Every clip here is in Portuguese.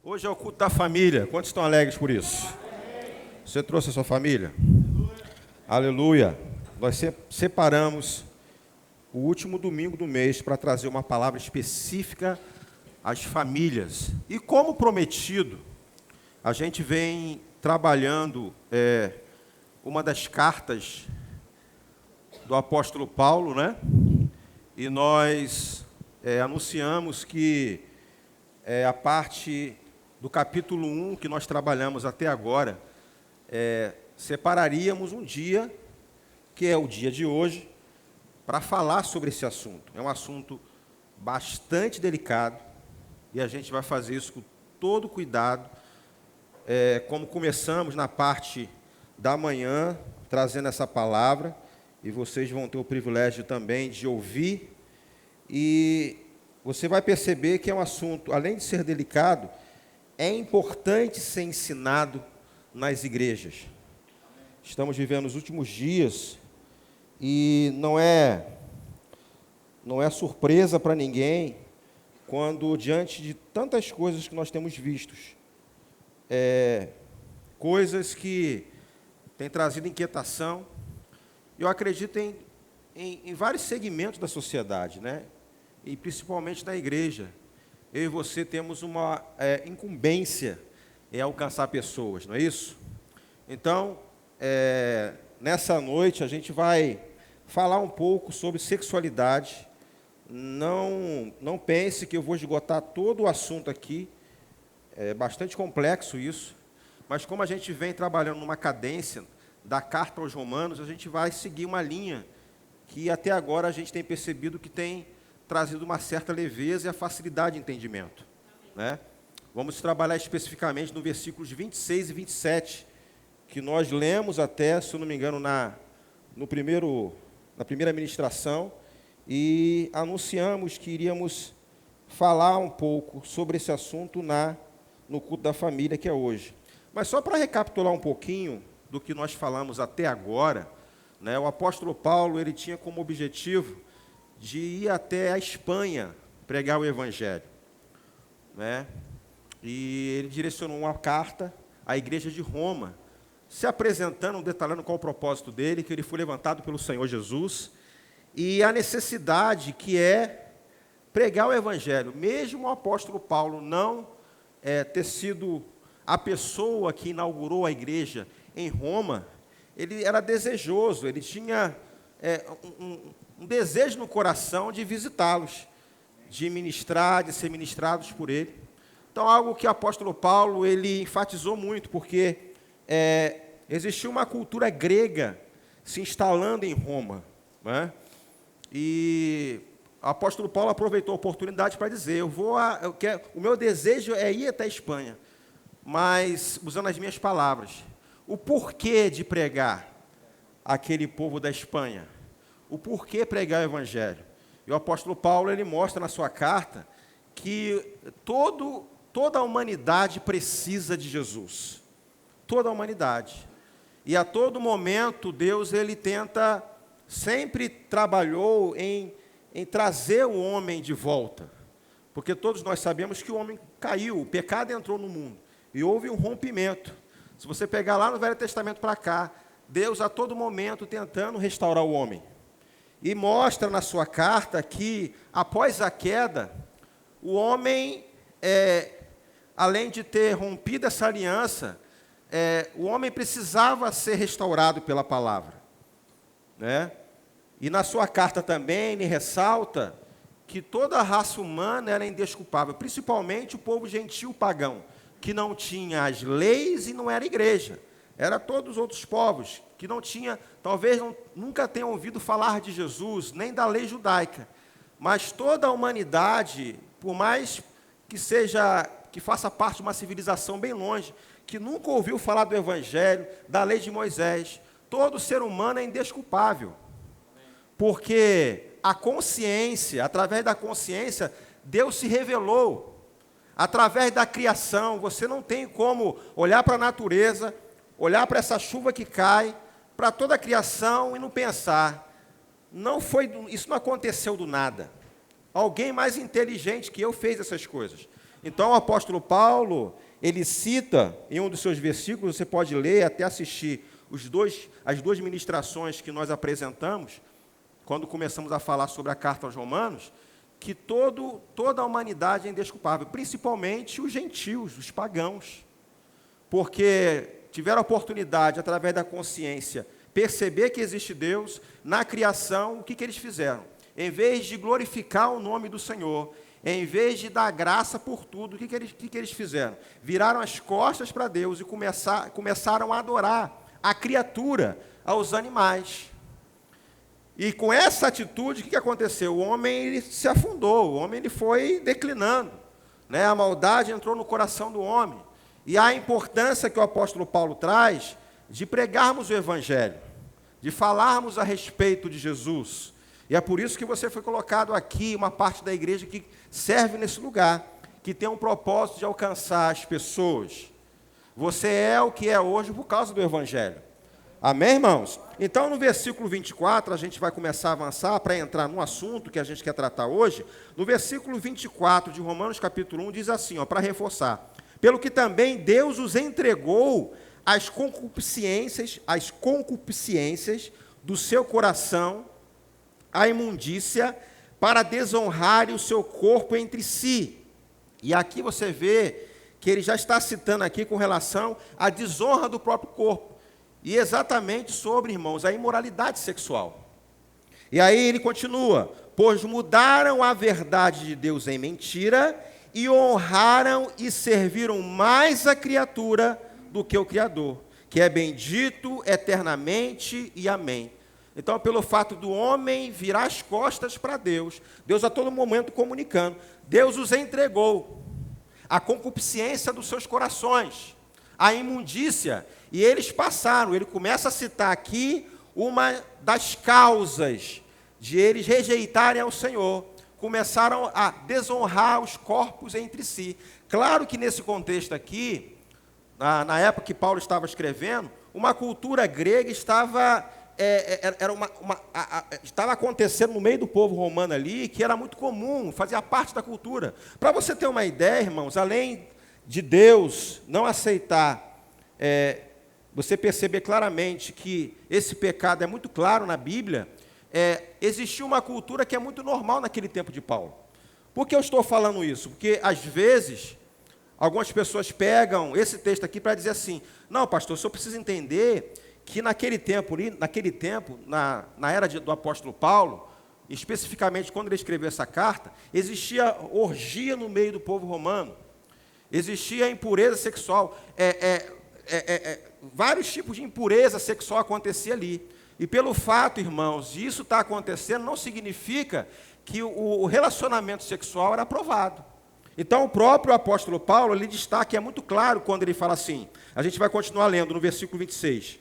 Hoje é o culto da família. Quantos estão alegres por isso? Você trouxe a sua família? Aleluia. Nós separamos o último domingo do mês para trazer uma palavra específica às famílias. E como prometido, a gente vem trabalhando uma das cartas do apóstolo Paulo, né? E nós anunciamos que a parte do capítulo 1 que nós trabalhamos até agora, separaríamos um dia, que é o dia de hoje, para falar sobre esse assunto. É um assunto bastante delicado e a gente vai fazer isso com todo cuidado, como começamos na parte da manhã, trazendo essa palavra, e vocês vão ter o privilégio também de ouvir, e você vai perceber que é um assunto, além de ser delicado, é importante ser ensinado nas igrejas. Estamos vivendo os últimos dias e não é surpresa para ninguém quando, diante de tantas coisas que nós temos vistos, coisas que têm trazido inquietação, eu acredito em vários segmentos da sociedade, né? E principalmente na igreja. Eu e você temos uma incumbência em alcançar pessoas, não é isso? Então, nessa noite a gente vai falar um pouco sobre sexualidade. Não pense que eu vou esgotar todo o assunto aqui, é bastante complexo isso, mas como a gente vem trabalhando numa cadência da carta aos Romanos, a gente vai seguir uma linha que até agora a gente tem percebido que tem trazido uma certa leveza e a facilidade de entendimento, né? Vamos trabalhar especificamente no versículos 26 e 27, que nós lemos até, se eu não me engano, na primeira ministração, e anunciamos que iríamos falar um pouco sobre esse assunto no culto da família, que é hoje. Mas só para recapitular um pouquinho do que nós falamos até agora, né, o apóstolo Paulo ele tinha como objetivo de ir até a Espanha pregar o Evangelho, né? E ele direcionou uma carta à igreja de Roma, se apresentando, detalhando qual o propósito dele, que ele foi levantado pelo Senhor Jesus, e a necessidade que é pregar o Evangelho. Mesmo o apóstolo Paulo não ter sido a pessoa que inaugurou a igreja em Roma, ele era desejoso, ele tinha um desejo no coração de visitá-los, de ministrar, de ser ministrados por ele. Então, algo que o apóstolo Paulo ele enfatizou muito, porque existiu uma cultura grega se instalando em Roma, né? E o apóstolo Paulo aproveitou a oportunidade para dizer, o meu desejo é ir até a Espanha, mas, usando as minhas palavras, o porquê de pregar aquele povo da Espanha? O porquê pregar o Evangelho? E o apóstolo Paulo ele mostra na sua carta que toda a humanidade precisa de Jesus. Toda a humanidade. E a todo momento Deus ele sempre trabalhou em trazer o homem de volta. Porque todos nós sabemos que o homem caiu, o pecado entrou no mundo. E houve um rompimento. Se você pegar lá no Velho Testamento para cá, Deus a todo momento tentando restaurar o homem. E mostra na sua carta que, após a queda, o homem, além de ter rompido essa aliança, o homem precisava ser restaurado pela palavra, né? E na sua carta também ele ressalta que toda a raça humana era indesculpável, principalmente o povo gentil pagão, que não tinha as leis e não era igreja. Era todos os outros povos que não tinha, talvez nunca tenham ouvido falar de Jesus, nem da lei judaica. Mas toda a humanidade, por mais que faça parte de uma civilização bem longe, que nunca ouviu falar do Evangelho, da lei de Moisés, todo ser humano é indesculpável. Porque a consciência, através da consciência, Deus se revelou. Através da criação, você não tem como olhar para a natureza, olhar para essa chuva que cai, para toda a criação e não pensar, isso não aconteceu do nada. Alguém mais inteligente que eu fez essas coisas. Então, o apóstolo Paulo, ele cita, em um dos seus versículos, você pode ler, até assistir as duas ministrações que nós apresentamos, quando começamos a falar sobre a carta aos Romanos, que toda a humanidade é indesculpável, principalmente os gentios, os pagãos, porque tiveram a oportunidade, através da consciência, perceber que existe Deus. Na criação, o que eles fizeram? Em vez de glorificar o nome do Senhor, em vez de dar graça por tudo, o que eles fizeram? Viraram as costas para Deus e começaram a adorar a criatura, aos animais. E com essa atitude, o que aconteceu? O homem ele se afundou, o homem ele foi declinando, né? A maldade entrou no coração do homem. E a importância que o apóstolo Paulo traz de pregarmos o Evangelho, de falarmos a respeito de Jesus. E é por isso que você foi colocado aqui, uma parte da igreja que serve nesse lugar, que tem um propósito de alcançar as pessoas. Você é o que é hoje por causa do Evangelho. Amém, irmãos? Então, no versículo 24, a gente vai começar a avançar para entrar no assunto que a gente quer tratar hoje. No versículo 24 de Romanos capítulo 1, diz assim, para reforçar: pelo que também Deus os entregou às concupiscências do seu coração, a imundícia, para desonrarem o seu corpo entre si. E aqui você vê que ele já está citando aqui com relação à desonra do próprio corpo. E exatamente sobre, irmãos, a imoralidade sexual. E aí ele continua: pois mudaram a verdade de Deus em mentira, e honraram e serviram mais a criatura do que o Criador, que é bendito eternamente e amém. Então, pelo fato do homem virar as costas para Deus, Deus a todo momento comunicando, Deus os entregou a concupiscência dos seus corações, a imundícia, e eles passaram. Ele começa a citar aqui uma das causas de eles rejeitarem ao Senhor. Começaram a desonrar os corpos entre si. Claro que nesse contexto aqui, na época que Paulo estava escrevendo, uma cultura grega estava acontecendo no meio do povo romano ali, que era muito comum, fazia parte da cultura. Para você ter uma ideia, irmãos, além de Deus não aceitar, você perceber claramente que esse pecado é muito claro na Bíblia, existia uma cultura que é muito normal naquele tempo de Paulo. Por que eu estou falando isso? Porque, às vezes, algumas pessoas pegam esse texto aqui para dizer assim: não, pastor, o senhor precisa entender que naquele tempo, na era do apóstolo Paulo, especificamente quando ele escreveu essa carta, existia orgia no meio do povo romano, existia impureza sexual, vários tipos de impureza sexual acontecia ali. E pelo fato, irmãos, de isso estar acontecendo, não significa que o relacionamento sexual era aprovado. Então, o próprio apóstolo Paulo, ele destaca, é muito claro quando ele fala assim, a gente vai continuar lendo no versículo 26.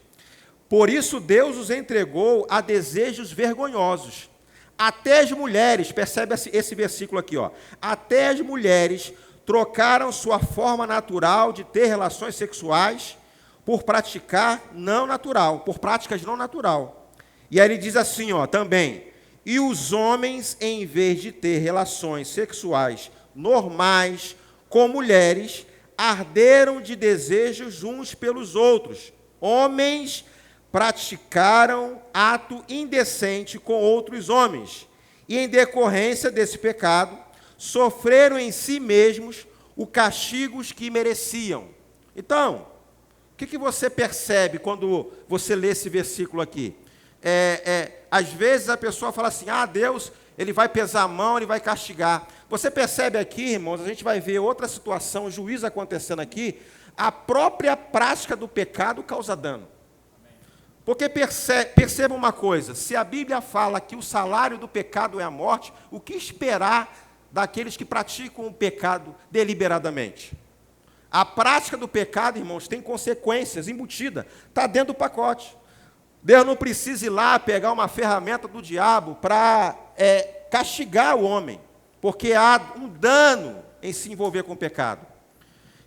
Por isso Deus os entregou a desejos vergonhosos. Até as mulheres, percebe esse versículo aqui, até as mulheres trocaram sua forma natural de ter relações sexuais por práticas não natural. E aí ele diz assim, também, e os homens, em vez de ter relações sexuais normais com mulheres, arderam de desejos uns pelos outros. Homens praticaram ato indecente com outros homens, e em decorrência desse pecado, sofreram em si mesmos os castigos que mereciam. Então, o que você percebe quando você lê esse versículo aqui? Às vezes a pessoa fala assim, Deus, ele vai pesar a mão, ele vai castigar. Você percebe aqui, irmãos, a gente vai ver outra situação, o juízo acontecendo aqui, a própria prática do pecado causa dano. Porque perceba uma coisa, se a Bíblia fala que o salário do pecado é a morte, o que esperar daqueles que praticam o pecado deliberadamente? A prática do pecado, irmãos, tem consequências embutidas, está dentro do pacote. Deus não precisa ir lá pegar uma ferramenta do diabo para castigar o homem, porque há um dano em se envolver com o pecado.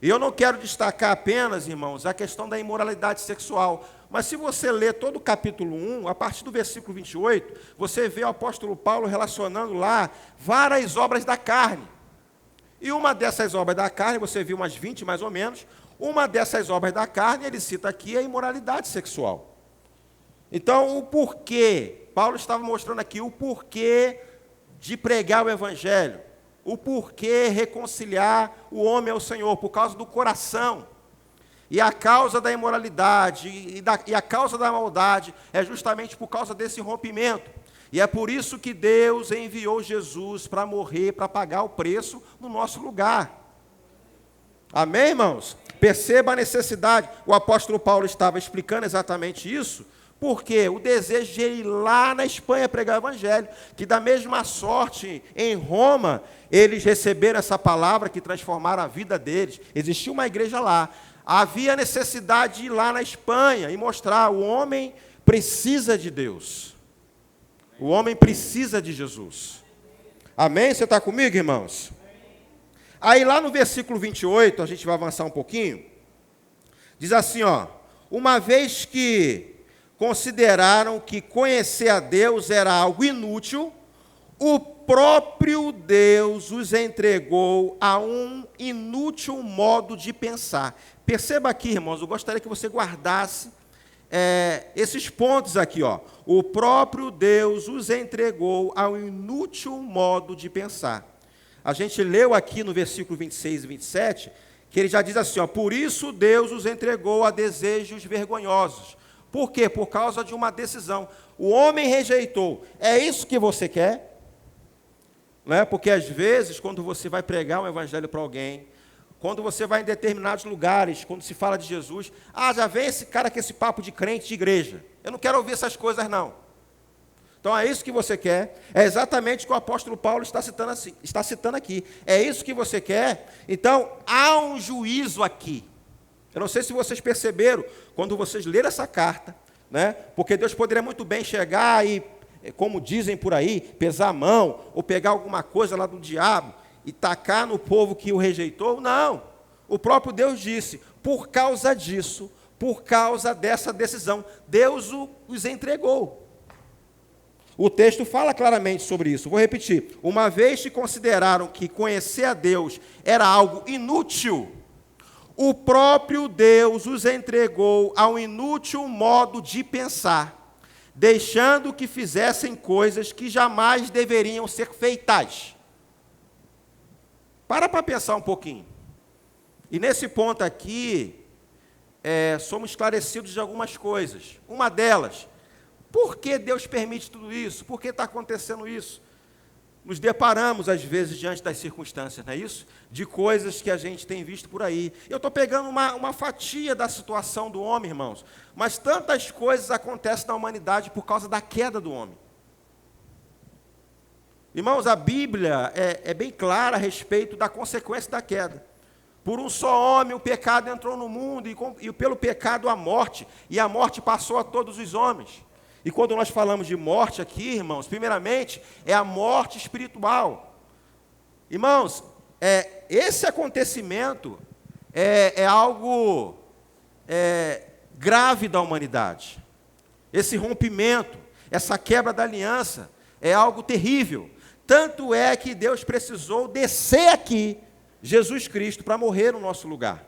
E eu não quero destacar apenas, irmãos, a questão da imoralidade sexual, mas se você ler todo o capítulo 1, a partir do versículo 28, você vê o apóstolo Paulo relacionando lá várias obras da carne. E uma dessas obras da carne, você viu umas 20 mais ou menos, uma dessas obras da carne, ele cita aqui a imoralidade sexual. Então, o porquê, Paulo estava mostrando aqui o porquê de pregar o evangelho, o porquê reconciliar o homem ao Senhor, por causa do coração. E a causa da imoralidade e a causa da maldade é justamente por causa desse rompimento. E é por isso que Deus enviou Jesus para morrer, para pagar o preço no nosso lugar. Amém, irmãos? Perceba a necessidade. O apóstolo Paulo estava explicando exatamente isso, porque o desejo de ir lá na Espanha pregar o evangelho, que da mesma sorte em Roma, eles receberam essa palavra que transformaram a vida deles. Existia uma igreja lá. Havia necessidade de ir lá na Espanha e mostrar: o homem precisa de Deus. O homem precisa de Jesus. Amém? Você está comigo, irmãos? Aí lá no versículo 28, a gente vai avançar um pouquinho, diz assim, ó: uma vez que consideraram que conhecer a Deus era algo inútil, o próprio Deus os entregou a um inútil modo de pensar. Perceba aqui, irmãos, eu gostaria que você guardasse esses pontos aqui, ó. O próprio Deus os entregou a um inútil modo de pensar. A gente leu aqui no versículo 26 e 27, que ele já diz assim, ó: por isso Deus os entregou a desejos vergonhosos. Por quê? Por causa de uma decisão. O homem rejeitou. É isso que você quer? Não é? Porque às vezes, quando você vai pregar um evangelho para alguém, quando você vai em determinados lugares, quando se fala de Jesus, já vem esse cara com esse papo de crente de igreja. Eu não quero ouvir essas coisas, não. Então é isso que você quer? É exatamente o que o apóstolo Paulo está citando aqui. É isso que você quer? Então, há um juízo aqui. Eu não sei se vocês perceberam, quando vocês leram essa carta, né? Porque Deus poderia muito bem chegar e, como dizem por aí, pesar a mão, ou pegar alguma coisa lá do diabo, e tacar no povo que o rejeitou. Não. O próprio Deus disse: por causa disso, por causa dessa decisão, Deus os entregou. O texto fala claramente sobre isso. Vou repetir. Uma vez que consideraram que conhecer a Deus era algo inútil, o próprio Deus os entregou a um inútil modo de pensar, deixando que fizessem coisas que jamais deveriam ser feitas. Para pensar um pouquinho. E nesse ponto aqui, somos esclarecidos de algumas coisas. Uma delas: por que Deus permite tudo isso? Por que está acontecendo isso? Nos deparamos, às vezes, diante das circunstâncias, não é isso? De coisas que a gente tem visto por aí. Eu estou pegando uma fatia da situação do homem, irmãos, mas tantas coisas acontecem na humanidade por causa da queda do homem. Irmãos, a Bíblia é bem clara a respeito da consequência da queda. Por um só homem o pecado entrou no mundo, e pelo pecado a morte, e a morte passou a todos os homens. E quando nós falamos de morte aqui, irmãos, primeiramente, é a morte espiritual. Irmãos, esse acontecimento é algo grave da humanidade. Esse rompimento, essa quebra da aliança, é algo terrível. Tanto é que Deus precisou descer aqui, Jesus Cristo, para morrer no nosso lugar.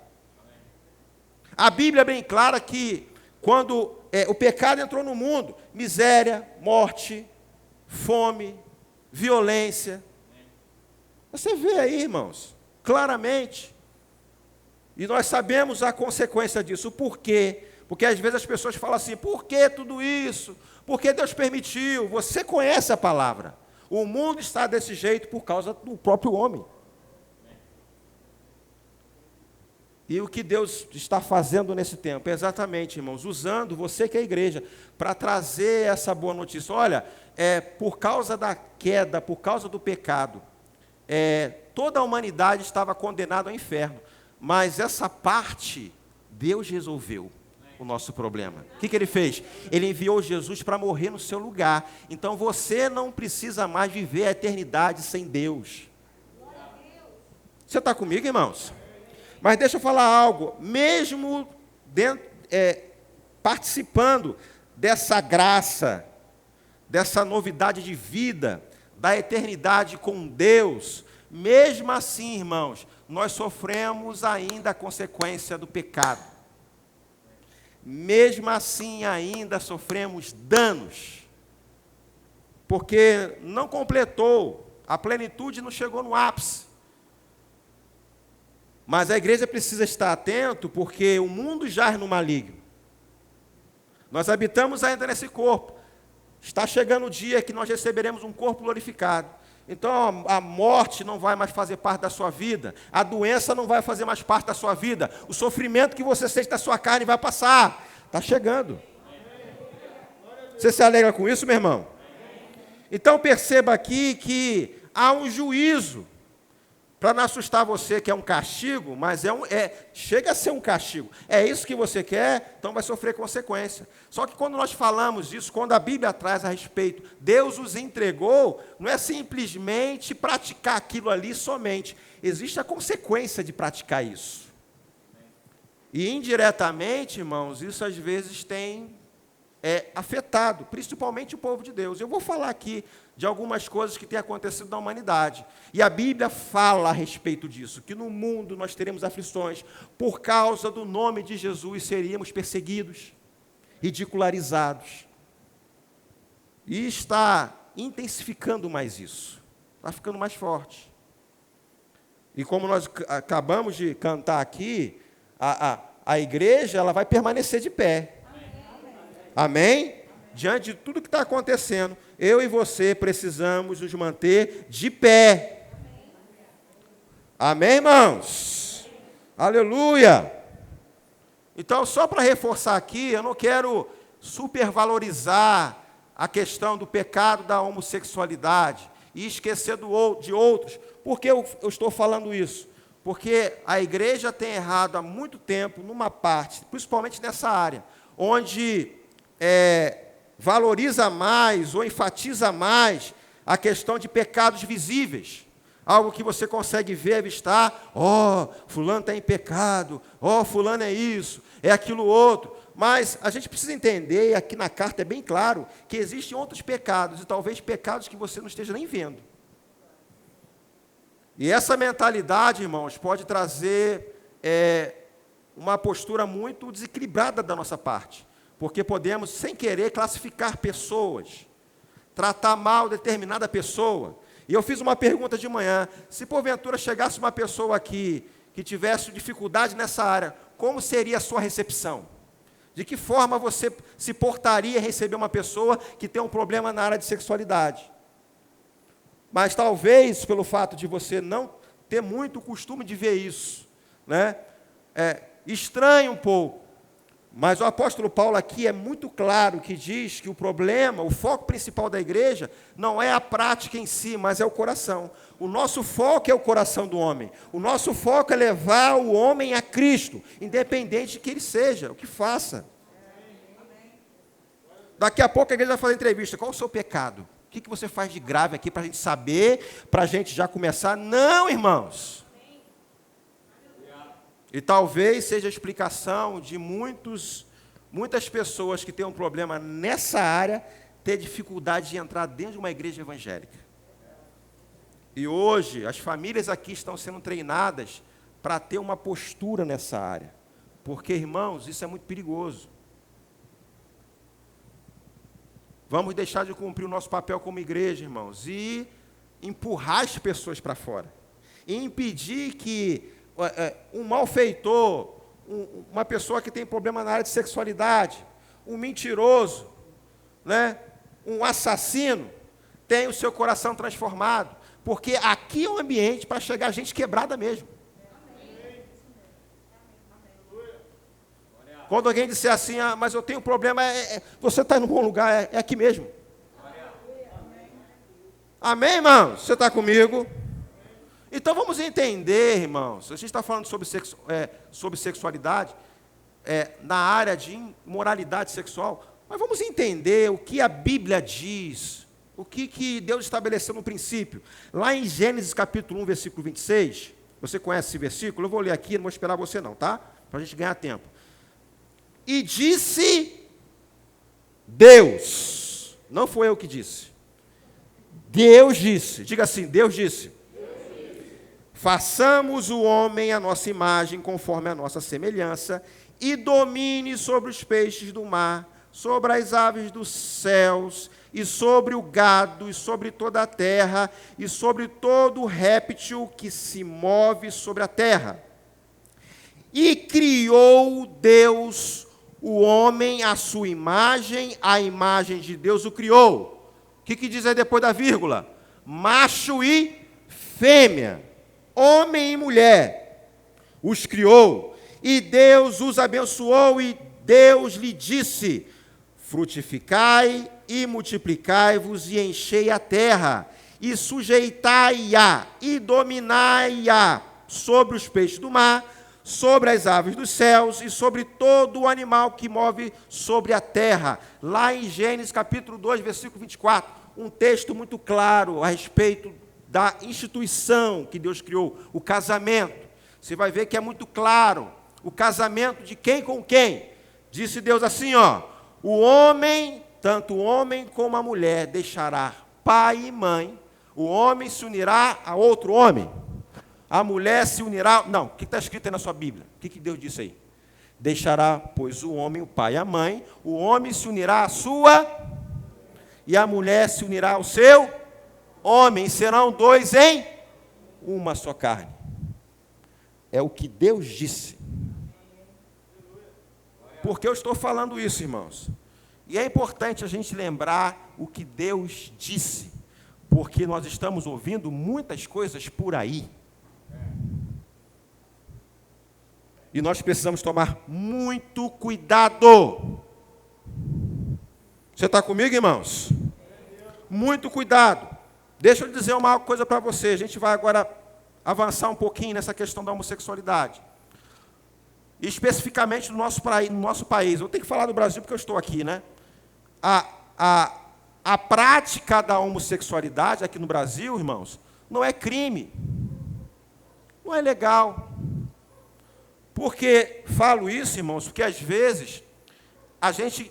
A Bíblia é bem clara que, quando o pecado entrou no mundo, miséria, morte, fome, violência. Você vê aí, irmãos, claramente. E nós sabemos a consequência disso. Por quê? Porque às vezes as pessoas falam assim: por que tudo isso? Por que Deus permitiu? Você conhece a palavra. O mundo está desse jeito por causa do próprio homem. E o que Deus está fazendo nesse tempo? Exatamente, irmãos, usando você que é a igreja, para trazer essa boa notícia. Olha, por causa da queda, por causa do pecado, toda a humanidade estava condenada ao inferno. Mas essa parte, Deus resolveu o nosso problema. O que ele fez? Ele enviou Jesus para morrer no seu lugar. Então você não precisa mais viver a eternidade sem Deus. Você está comigo, irmãos? Mas deixa eu falar algo. Mesmo participando dessa graça, dessa novidade de vida, da eternidade com Deus, mesmo assim, irmãos, nós sofremos ainda a consequência do pecado. Mesmo assim, ainda sofremos danos. Porque não completou, a plenitude não chegou no ápice. Mas a igreja precisa estar atento, porque o mundo jaz no maligno. Nós habitamos ainda nesse corpo. Está chegando o dia que nós receberemos um corpo glorificado. Então a morte não vai mais fazer parte da sua vida, a doença não vai fazer mais parte da sua vida, o sofrimento que você sente da sua carne vai passar. Está chegando. Você se alegra com isso, meu irmão? Então perceba aqui que há um juízo. Para não assustar você que é um castigo, mas chega a ser um castigo. É isso que você quer, então vai sofrer consequência. Só que quando nós falamos isso, quando a Bíblia traz a respeito, Deus os entregou, não é simplesmente praticar aquilo ali somente. Existe a consequência de praticar isso. E indiretamente, irmãos, isso às vezes tem afetado, principalmente o povo de Deus. Eu vou falar aqui de algumas coisas que têm acontecido na humanidade. E a Bíblia fala a respeito disso, que no mundo nós teremos aflições, por causa do nome de Jesus seríamos perseguidos, ridicularizados. E está intensificando mais isso, está ficando mais forte. E como nós acabamos de cantar aqui, a igreja ela vai permanecer de pé. Amém? Diante de tudo que está acontecendo, eu e você precisamos nos manter de pé. Amém, irmãos? Aleluia! Então, só para reforçar aqui, eu não quero supervalorizar a questão do pecado da homossexualidade e esquecer de outros. Por que eu estou falando isso? Porque a igreja tem errado há muito tempo numa parte, principalmente nessa área, onde valoriza mais ou enfatiza mais a questão de pecados visíveis. Algo que você consegue ver, avistar, fulano está em pecado, fulano é isso, é aquilo outro. Mas a gente precisa entender, e aqui na carta é bem claro, que existem outros pecados, e talvez pecados que você não esteja nem vendo. E essa mentalidade, irmãos, pode trazer uma postura muito desequilibrada da nossa parte. Porque podemos, sem querer, classificar pessoas, tratar mal determinada pessoa. E eu fiz uma pergunta de manhã, se porventura chegasse uma pessoa aqui, que tivesse dificuldade nessa área, como seria a sua recepção? De que forma você se portaria a receber uma pessoa que tem um problema na área de sexualidade? Mas talvez, pelo fato de você não ter muito costume de ver isso, estranha um pouco. Mas o apóstolo Paulo aqui é muito claro que diz que o problema, o foco principal da igreja, não é a prática em si, mas é o coração. O nosso foco é o coração do homem. O nosso foco é levar o homem a Cristo, independente de que ele seja, o que faça. Daqui a pouco a igreja vai fazer entrevista. Qual o seu pecado? O que você faz de grave aqui para a gente saber, para a gente já começar? Não, irmãos. E talvez seja a explicação de muitas pessoas que têm um problema nessa área ter dificuldade de entrar dentro de uma igreja evangélica. E hoje as famílias aqui estão sendo treinadas para ter uma postura nessa área. Porque, irmãos, isso é muito perigoso. Vamos deixar de cumprir o nosso papel como igreja, irmãos, e empurrar as pessoas para fora. E impedir que um malfeitor, uma pessoa que tem problema na área de sexualidade, um mentiroso, um assassino, tenha o seu coração transformado, porque aqui é um ambiente para chegar gente quebrada mesmo. Quando alguém disser assim, mas eu tenho um problema, você está no bom lugar, é aqui mesmo. Amém, irmãos? Você está comigo? Então vamos entender, irmãos, a gente está falando sobre sexualidade, na área de imoralidade sexual, mas vamos entender o que a Bíblia diz, o que Deus estabeleceu no princípio. Lá em Gênesis capítulo 1, versículo 26, você conhece esse versículo? Eu vou ler aqui, não vou esperar você não, tá? Para a gente ganhar tempo. E disse Deus, não foi eu que disse, Deus disse, diga assim, Deus disse. Façamos o homem à nossa imagem, conforme a nossa semelhança, e domine sobre os peixes do mar, sobre as aves dos céus, e sobre o gado, e sobre toda a terra, e sobre todo réptil que se move sobre a terra. E criou Deus o homem à sua imagem, a imagem de Deus o criou. O que diz aí depois da vírgula? Macho e fêmea, homem e mulher, os criou. E Deus os abençoou, e Deus lhe disse: frutificai e multiplicai-vos, e enchei a terra, e sujeitai-a, e dominai-a sobre os peixes do mar, sobre as aves dos céus, e sobre todo o animal que move sobre a terra. Lá em Gênesis capítulo 2, versículo 24, um texto muito claro a respeito da instituição que Deus criou, o casamento. Você vai ver que é muito claro, o casamento de quem com quem. Disse Deus assim, o homem, tanto o homem como a mulher, deixará pai e mãe, o homem se unirá a outro homem, a mulher se unirá... Não, o que está escrito aí na sua Bíblia? O que Deus disse aí? Deixará, pois, o homem, o pai e a mãe, o homem se unirá à sua, e a mulher se unirá ao seu homem, serão dois em uma só carne. É o que Deus disse. Por que eu estou falando isso, irmãos? E é importante a gente lembrar o que Deus disse, porque nós estamos ouvindo muitas coisas por aí. E nós precisamos tomar muito cuidado. Você está comigo, irmãos? Muito cuidado. Deixa eu dizer uma coisa para você. A gente vai agora avançar um pouquinho nessa questão da homossexualidade. Especificamente no nosso país. Eu tenho que falar do Brasil porque eu estou aqui, né? A prática da homossexualidade aqui no Brasil, irmãos, não é crime. Não é legal. Porque, falo isso, irmãos, porque às vezes a gente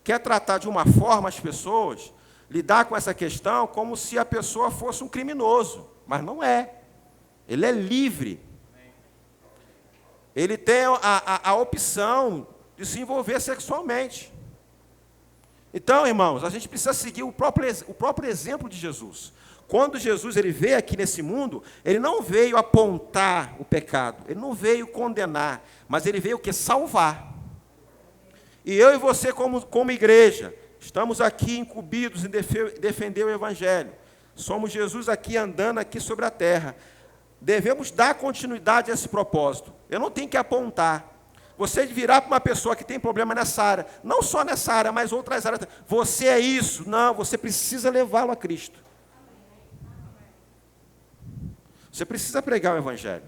quer tratar de uma forma as pessoas, lidar com essa questão como se a pessoa fosse um criminoso, mas não é. Ele é livre. Ele tem a opção de se envolver sexualmente. Então, irmãos, a gente precisa seguir o próprio exemplo de Jesus. Quando Jesus ele veio aqui nesse mundo, ele não veio apontar o pecado, ele não veio condenar, mas ele veio o quê? Salvar. E eu e você, como igreja, estamos aqui incumbidos em defender o Evangelho. Somos Jesus aqui andando aqui sobre a terra. Devemos dar continuidade a esse propósito. Eu não tenho que apontar. Você virar para uma pessoa que tem problema nessa área, não só nessa área, mas outras áreas. Você é isso. Não, você precisa levá-lo a Cristo. Você precisa pregar o Evangelho.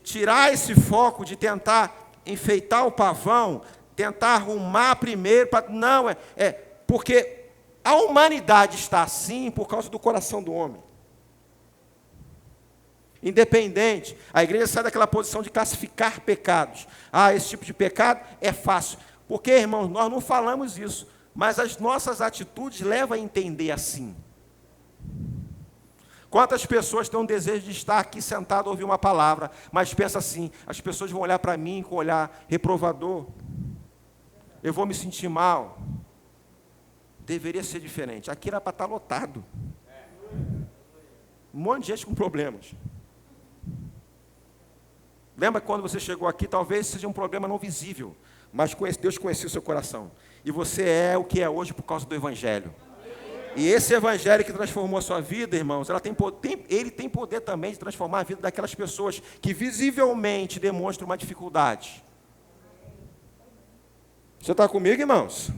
Tirar esse foco de tentar enfeitar o pavão, tentar arrumar primeiro. Não, porque a humanidade está assim por causa do coração do homem. Independente, a igreja sai daquela posição de classificar pecados. Esse tipo de pecado é fácil. Porque, irmãos, nós não falamos isso, mas as nossas atitudes levam a entender assim. Quantas pessoas têm um desejo de estar aqui sentado a ouvir uma palavra, mas pensa assim, as pessoas vão olhar para mim com um olhar reprovador, eu vou me sentir mal. Deveria ser diferente. Aqui era para estar lotado. Um monte de gente com problemas. Lembra quando você chegou aqui, talvez seja um problema não visível, mas Deus conhecia o seu coração. E você é o que é hoje por causa do Evangelho. E esse Evangelho que transformou a sua vida, irmãos, ele tem poder também de transformar a vida daquelas pessoas que visivelmente demonstram uma dificuldade. Você está comigo, irmãos?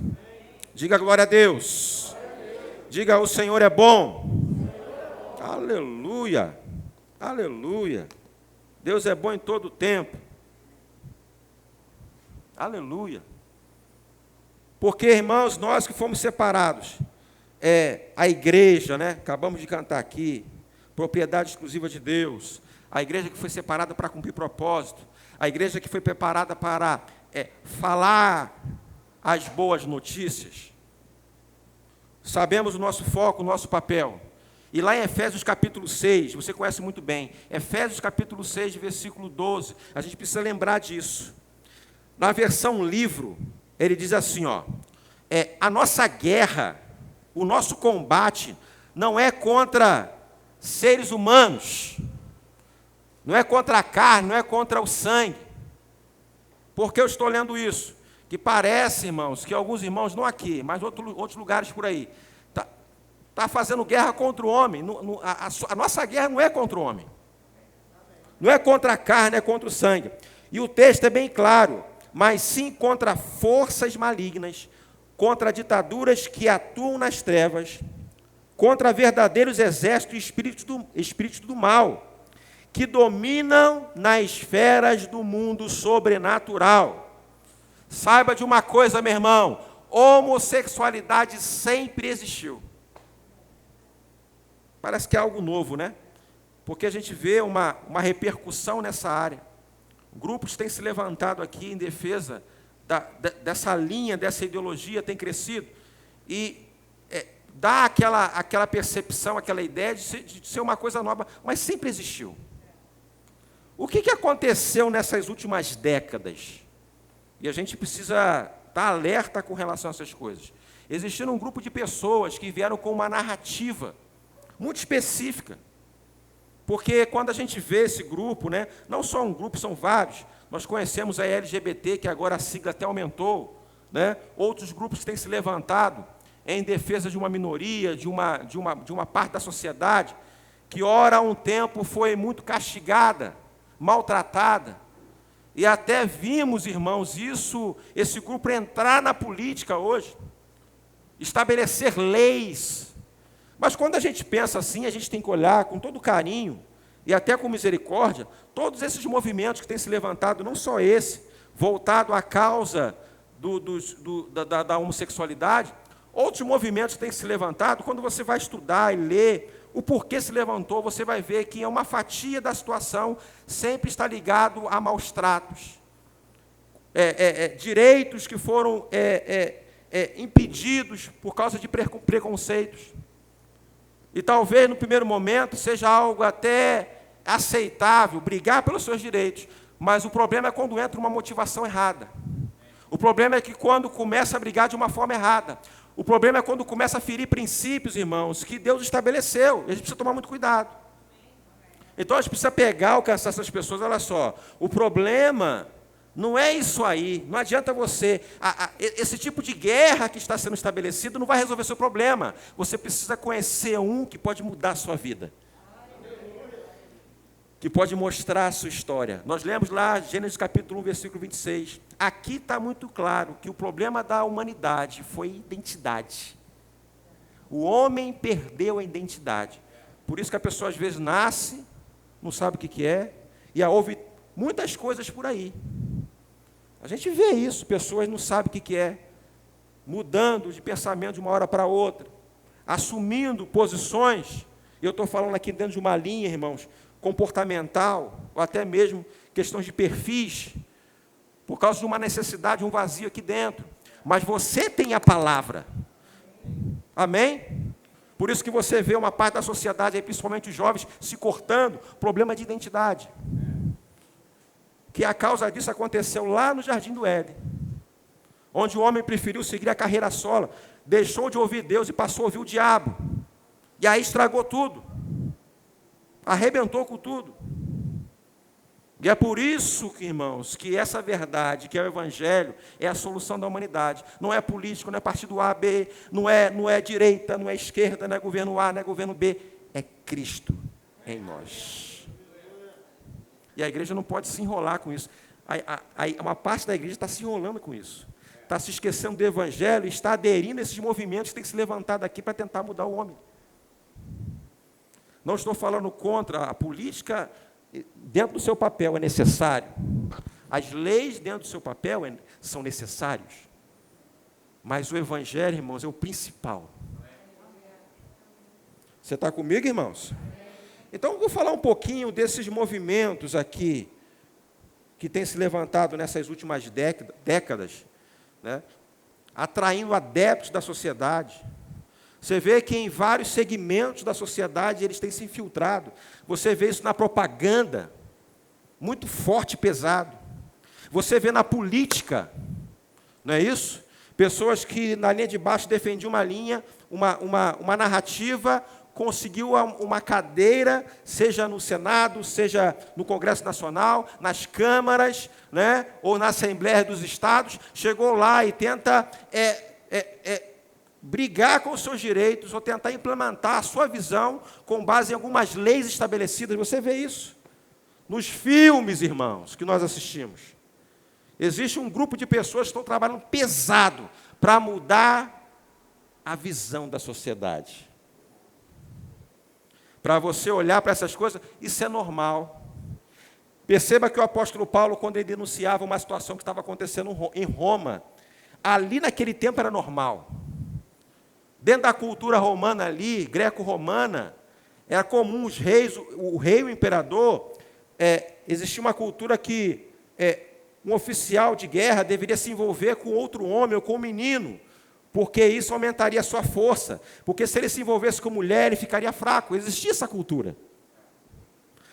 Diga glória a Deus. Diga, o Senhor é bom. Aleluia. Aleluia. Deus é bom em todo o tempo. Aleluia. Porque, irmãos, nós que fomos separados, a igreja, né? Acabamos de cantar aqui, propriedade exclusiva de Deus, a igreja que foi separada para cumprir propósito, a igreja que foi preparada para falar as boas notícias. Sabemos o nosso foco, o nosso papel. E lá em Efésios capítulo 6, você conhece muito bem, Efésios capítulo 6, versículo 12, a gente precisa lembrar disso. Na versão livro, ele diz assim, ó, a nossa guerra, o nosso combate, não é contra seres humanos, não é contra a carne, não é contra o sangue. Por que eu estou lendo isso? Que parece, irmãos, que alguns irmãos, não aqui, mas outros lugares por aí, está fazendo guerra contra o homem. A nossa guerra não é contra o homem. Não é contra a carne, é contra o sangue. E o texto é bem claro, mas sim contra forças malignas, contra ditaduras que atuam nas trevas, contra verdadeiros exércitos e espíritos do mal, que dominam nas esferas do mundo sobrenatural. Saiba de uma coisa, meu irmão, homossexualidade sempre existiu. Parece que é algo novo, né? Porque a gente vê uma repercussão nessa área. Grupos têm se levantado aqui em defesa dessa linha, dessa ideologia, tem crescido. E dá aquela percepção, aquela ideia de ser uma coisa nova, mas sempre existiu. O que aconteceu nessas últimas décadas? E a gente precisa estar alerta com relação a essas coisas. Existiram um grupo de pessoas que vieram com uma narrativa muito específica, porque quando a gente vê esse grupo, né, não só um grupo, são vários, nós conhecemos a LGBT, que agora a sigla até aumentou, né, outros grupos que têm se levantado em defesa de uma minoria, de uma parte da sociedade, que ora há um tempo foi muito castigada, maltratada, e até vimos, irmãos, esse grupo entrar na política hoje, estabelecer leis. Mas quando a gente pensa assim, a gente tem que olhar com todo carinho e até com misericórdia todos esses movimentos que têm se levantado, não só esse, voltado à causa da homossexualidade, outros movimentos que têm se levantado. Quando você vai estudar e ler o porquê se levantou, você vai ver que uma fatia da situação sempre está ligado a maus tratos, direitos que foram impedidos por causa de preconceitos. E talvez, no primeiro momento, seja algo até aceitável, brigar pelos seus direitos, mas o problema é quando entra uma motivação errada. O problema é que quando começa a brigar de uma forma errada. O problema é quando começa a ferir princípios, irmãos, que Deus estabeleceu. E a gente precisa tomar muito cuidado. Então, a gente precisa pegar, alcançar essas pessoas. Olha só, o problema não é isso aí. Não adianta você... esse tipo de guerra que está sendo estabelecido não vai resolver seu problema. Você precisa conhecer um que pode mudar a sua vida, que pode mostrar a sua história. Nós lemos lá, Gênesis capítulo 1, versículo 26. Aqui está muito claro que o problema da humanidade foi identidade. O homem perdeu a identidade. Por isso que a pessoa, às vezes, nasce, não sabe o que é, e ouve muitas coisas por aí. A gente vê isso, pessoas não sabem o que é, mudando de pensamento de uma hora para outra, assumindo posições, e eu estou falando aqui dentro de uma linha, irmãos, comportamental, ou até mesmo questões de perfis, por causa de uma necessidade, um vazio aqui dentro. Mas você tem a palavra. Amém? Por isso que você vê uma parte da sociedade, aí, principalmente os jovens, se cortando, problema de identidade. Que a causa disso aconteceu lá no Jardim do Éden, onde o homem preferiu seguir a carreira solo, deixou de ouvir Deus e passou a ouvir o diabo. E aí estragou tudo. Arrebentou com tudo. E é por isso, irmãos, que essa verdade, que é o Evangelho, é a solução da humanidade. Não é político, não é partido A, B, não é direita, não é esquerda, não é governo A, não é governo B. É Cristo em nós. E a igreja não pode se enrolar com isso. Uma parte da igreja está se enrolando com isso. Está se esquecendo do Evangelho, está aderindo a esses movimentos que têm que se levantar daqui para tentar mudar o homem. Não estou falando contra a política, dentro do seu papel é necessário. As leis dentro do seu papel são necessários. Mas o Evangelho, irmãos, é o principal. Você está comigo, irmãos? Então, eu vou falar um pouquinho desses movimentos aqui, que têm se levantado nessas últimas décadas, né, atraindo adeptos da sociedade. Você vê que em vários segmentos da sociedade eles têm se infiltrado. Você vê isso na propaganda, muito forte e pesado. Você vê na política, não é isso? Pessoas que na linha de baixo defendiam uma linha, uma narrativa, conseguiu uma cadeira, seja no Senado, seja no Congresso Nacional, nas câmaras, né, ou na Assembleia dos Estados, chegou lá e tenta brigar com os seus direitos ou tentar implementar a sua visão com base em algumas leis estabelecidas. Você vê isso nos filmes, irmãos, que nós assistimos. Existe um grupo de pessoas que estão trabalhando pesado para mudar a visão da sociedade. Para você olhar para essas coisas, isso é normal. Perceba que o apóstolo Paulo, quando ele denunciava uma situação que estava acontecendo em Roma, ali naquele tempo era normal. Dentro da cultura romana ali, greco-romana, era comum os reis, o rei, o imperador, existia uma cultura que um oficial de guerra deveria se envolver com outro homem ou com um menino, porque isso aumentaria a sua força, porque se ele se envolvesse com mulher, ele ficaria fraco. Existia essa cultura.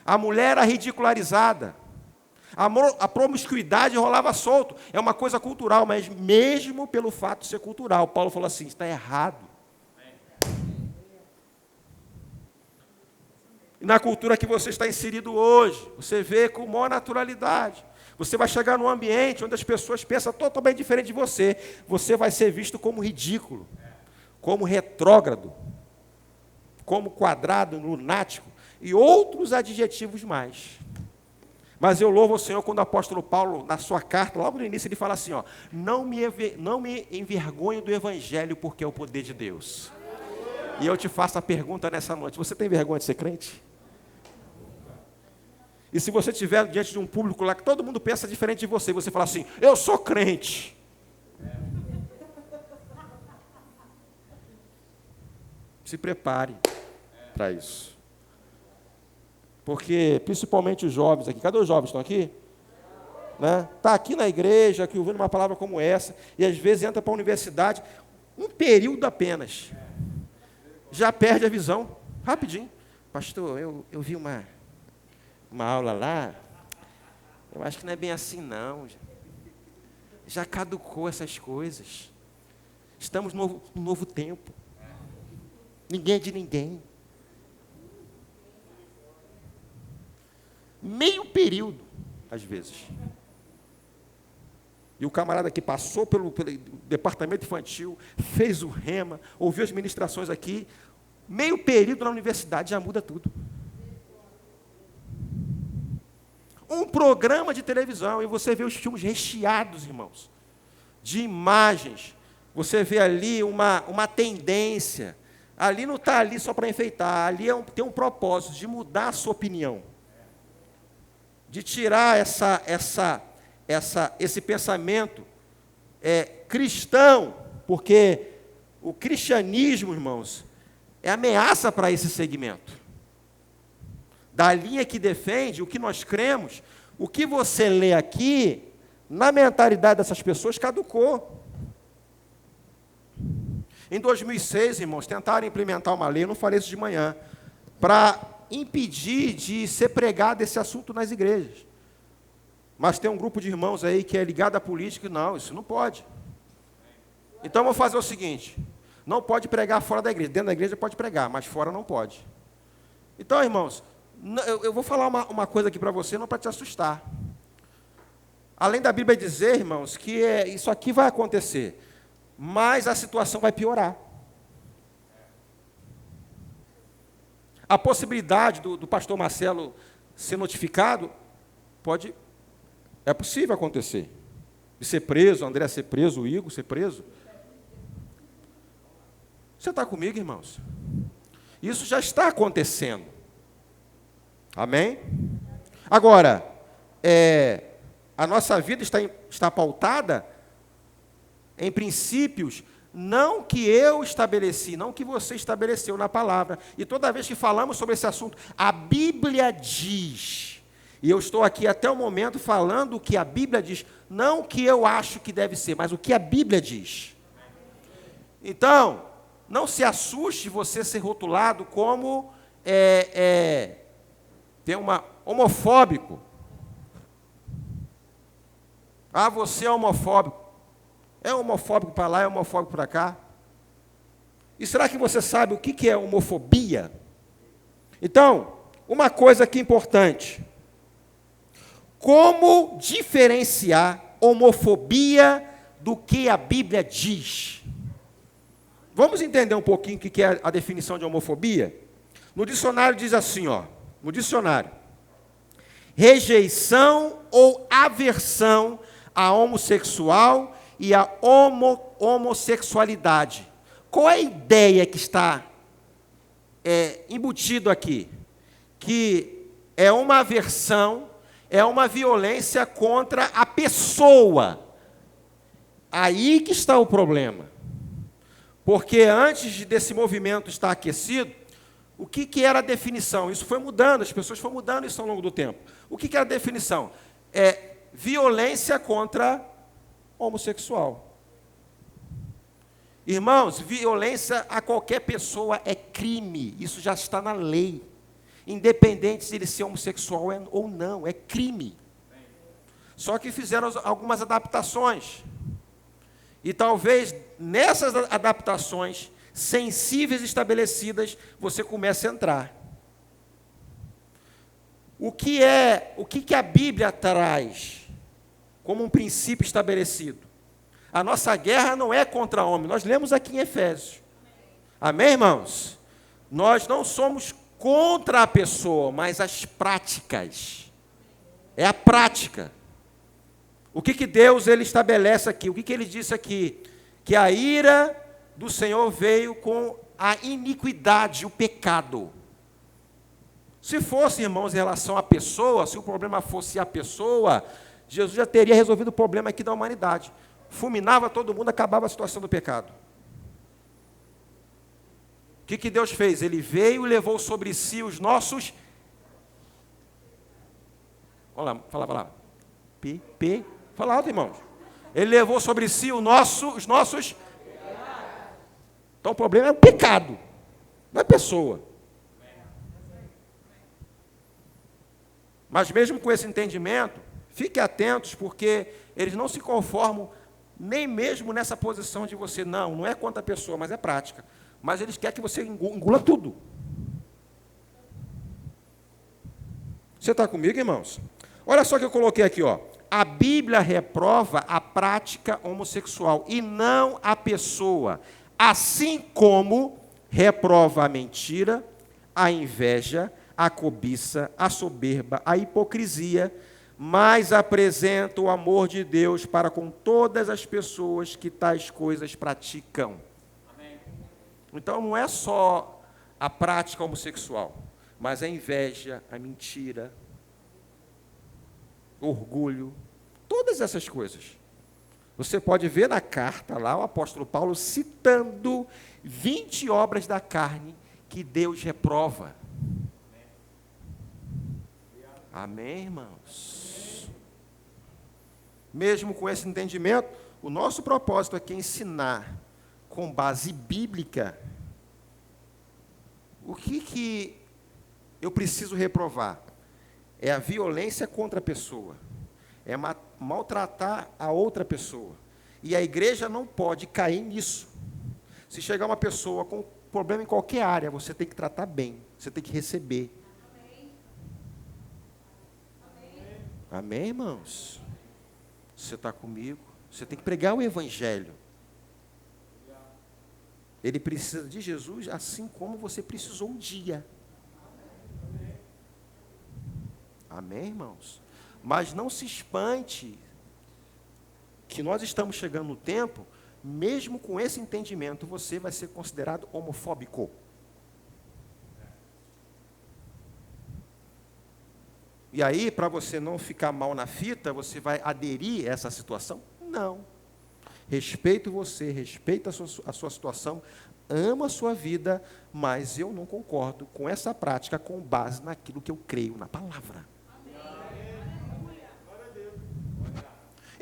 A mulher era ridicularizada, a promiscuidade rolava solto, é uma coisa cultural, mas mesmo pelo fato de ser cultural, Paulo falou assim, está errado. E na cultura que você está inserido hoje, você vê com maior naturalidade. Você vai chegar num ambiente onde as pessoas pensam totalmente diferente de você. Você vai ser visto como ridículo, como retrógrado, como quadrado, lunático e outros adjetivos mais. Mas eu louvo o Senhor quando o apóstolo Paulo, na sua carta, logo no início, ele fala assim, ó, não me envergonhe do evangelho, porque é o poder de Deus. E eu te faço a pergunta nessa noite, você tem vergonha de ser crente? E se você estiver diante de um público lá que todo mundo pensa diferente de você, você fala assim, eu sou crente. Se prepare para isso. Porque, principalmente os jovens aqui, cadê os jovens? Estão aqui? Né? Está aqui na igreja, aqui ouvindo uma palavra como essa, e às vezes entra para a universidade, um período apenas, já perde a visão, rapidinho. Pastor, eu vi uma aula lá, eu acho que não é bem assim não, já caducou essas coisas, estamos num novo tempo, ninguém é de ninguém, meio período, às vezes, e o camarada que passou pelo departamento infantil, fez o rema, ouviu as ministrações aqui, meio período na universidade já muda tudo. Um programa de televisão, e você vê os filmes recheados, irmãos, de imagens. Você vê ali uma tendência. Ali não está ali só para enfeitar, ali tem um propósito de mudar a sua opinião. De tirar esse pensamento cristão, porque o cristianismo, irmãos, é ameaça para esse segmento. Da linha que defende o que nós cremos, o que você lê aqui, na mentalidade dessas pessoas, caducou. Em 2006, irmãos, tentaram implementar uma lei, eu não falei isso de manhã, para impedir de ser pregado esse assunto nas igrejas. Mas tem um grupo de irmãos aí que é ligado à política, e não, isso não pode. Então, vou fazer o seguinte, não pode pregar fora da igreja, dentro da igreja pode pregar, mas fora não pode. Então, irmãos, eu vou falar uma coisa aqui para você, não para te assustar. Além da Bíblia dizer, irmãos, que isso aqui vai acontecer, mas a situação vai piorar. A possibilidade do pastor Marcelo ser notificado, é possível acontecer. De ser preso, o André ser preso, o Igor ser preso. Você está comigo, irmãos? Isso já está acontecendo. Amém? Agora, a nossa vida está pautada em princípios, não que eu estabeleci, não que você estabeleceu na palavra. E toda vez que falamos sobre esse assunto, a Bíblia diz, e eu estou aqui até o momento falando o que a Bíblia diz, não o que eu acho que deve ser, mas o que a Bíblia diz. Então, não se assuste você ser rotulado como homofóbico. Ah, você é homofóbico. É homofóbico para lá, é homofóbico para cá. E será que você sabe o que é homofobia? Então, uma coisa aqui importante. Como diferenciar homofobia do que a Bíblia diz? Vamos entender um pouquinho o que é a definição de homofobia? No dicionário diz assim, no dicionário: rejeição ou aversão a homossexual e a homossexualidade. Qual é a ideia que está embutido aqui? Que é uma aversão, é uma violência contra a pessoa. Aí que está o problema. Porque antes desse movimento estar aquecido, o que era a definição? Isso foi mudando, as pessoas foram mudando isso ao longo do tempo. O que era a definição? É violência contra homossexual. Irmãos, violência a qualquer pessoa é crime. Isso já está na lei. Independente se ele ser homossexual ou não, é crime. Só que fizeram algumas adaptações. E talvez nessas adaptações sensíveis estabelecidas, você comece a entrar. O que a Bíblia traz como um princípio estabelecido? A nossa guerra não é contra homem. Nós lemos aqui em Efésios. Amém, irmãos? Nós não somos contra a pessoa, mas as práticas. É a prática. O que Deus ele estabelece aqui? O que ele disse aqui? Que a ira do Senhor veio com a iniquidade, o pecado. Se fosse, irmãos, em relação à pessoa, se o problema fosse a pessoa, Jesus já teria resolvido o problema aqui da humanidade. Fulminava todo mundo, acabava a situação do pecado. O que Deus fez? Ele veio e levou sobre si os nossos... Olha lá, fala lá. Fala alto, irmãos. Ele levou sobre si os nossos... Então o problema é o pecado, não é a pessoa. Mas mesmo com esse entendimento, fiquem atentos, porque eles não se conformam nem mesmo nessa posição de você, não é contra a pessoa, mas é prática. Mas eles querem que você engula tudo. Você está comigo, irmãos? Olha só o que eu coloquei aqui, A Bíblia reprova a prática homossexual e não a pessoa, assim como reprova a mentira, a inveja, a cobiça, a soberba, a hipocrisia, mas apresenta o amor de Deus para com todas as pessoas que tais coisas praticam. Amém. Então, não é só a prática homossexual, mas a inveja, a mentira, o orgulho, todas essas coisas. Você pode ver na carta lá, o apóstolo Paulo citando 20 obras da carne que Deus reprova. Amém, irmãos? Mesmo com esse entendimento, o nosso propósito aqui é ensinar com base bíblica o que eu preciso reprovar. É a violência contra a pessoa, é maltratar a outra pessoa. E a igreja não pode cair nisso. Se chegar uma pessoa com problema em qualquer área, você tem que tratar bem, você tem que receber. Amém, irmãos? Você está comigo? Você tem que pregar o Evangelho. Ele precisa de Jesus assim como você precisou um dia. Amém, irmãos? Mas não se espante que nós estamos chegando no tempo, mesmo com esse entendimento, você vai ser considerado homofóbico. E aí, para você não ficar mal na fita, você vai aderir a essa situação? Não. Respeito você, respeito a sua situação, amo a sua vida, mas eu não concordo com essa prática com base naquilo que eu creio, na palavra.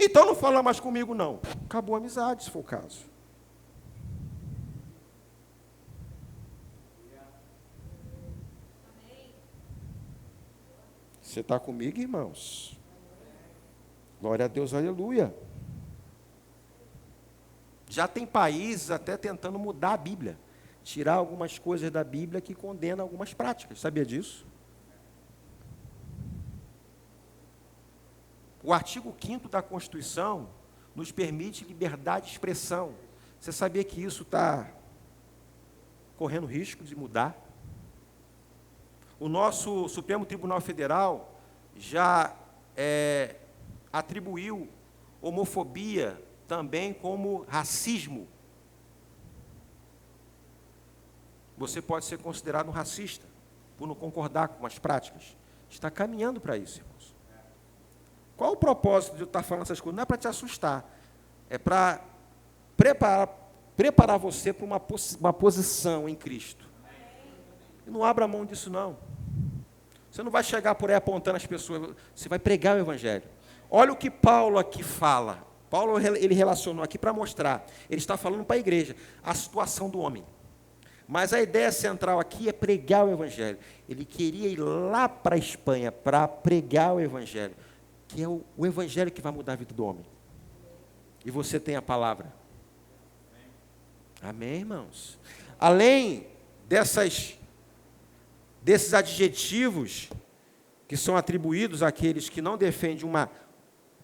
Então não fala mais comigo, não. Acabou a amizade, se for o caso. Você está comigo, irmãos? Glória a Deus, aleluia. Já tem países até tentando mudar a Bíblia, tirar algumas coisas da Bíblia que condenam algumas práticas. Sabia disso? O artigo 5º da Constituição nos permite liberdade de expressão. Você sabia que isso está correndo risco de mudar? O nosso Supremo Tribunal Federal já atribuiu homofobia também como racismo. Você pode ser considerado um racista por não concordar com as práticas. Está caminhando para isso, irmãos. Qual o propósito de eu estar falando essas coisas? Não é para te assustar, é para preparar você para uma posição em Cristo. E não abra mão disso, não. Você não vai chegar por aí apontando as pessoas, você vai pregar o Evangelho. Olha o que Paulo aqui fala. Paulo, ele relacionou aqui para mostrar. Ele está falando para a igreja, a situação do homem. Mas a ideia central aqui é pregar o Evangelho. Ele queria ir lá para a Espanha para pregar o Evangelho, que é o Evangelho que vai mudar a vida do homem. E você tem a palavra. Amém, irmãos? Além desses adjetivos que são atribuídos àqueles que não defendem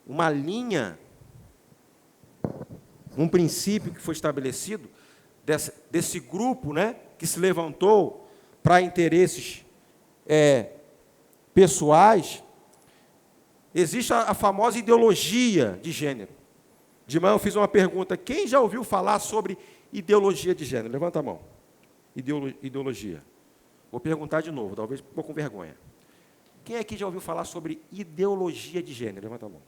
uma linha, um princípio que foi estabelecido, desse grupo, né, que se levantou para interesses pessoais, existe a famosa ideologia de gênero. De manhã eu fiz uma pergunta, quem já ouviu falar sobre ideologia de gênero? Levanta a mão. Ideologia. Vou perguntar de novo, talvez um pouco com vergonha. Quem aqui já ouviu falar sobre ideologia de gênero? Levanta a mão.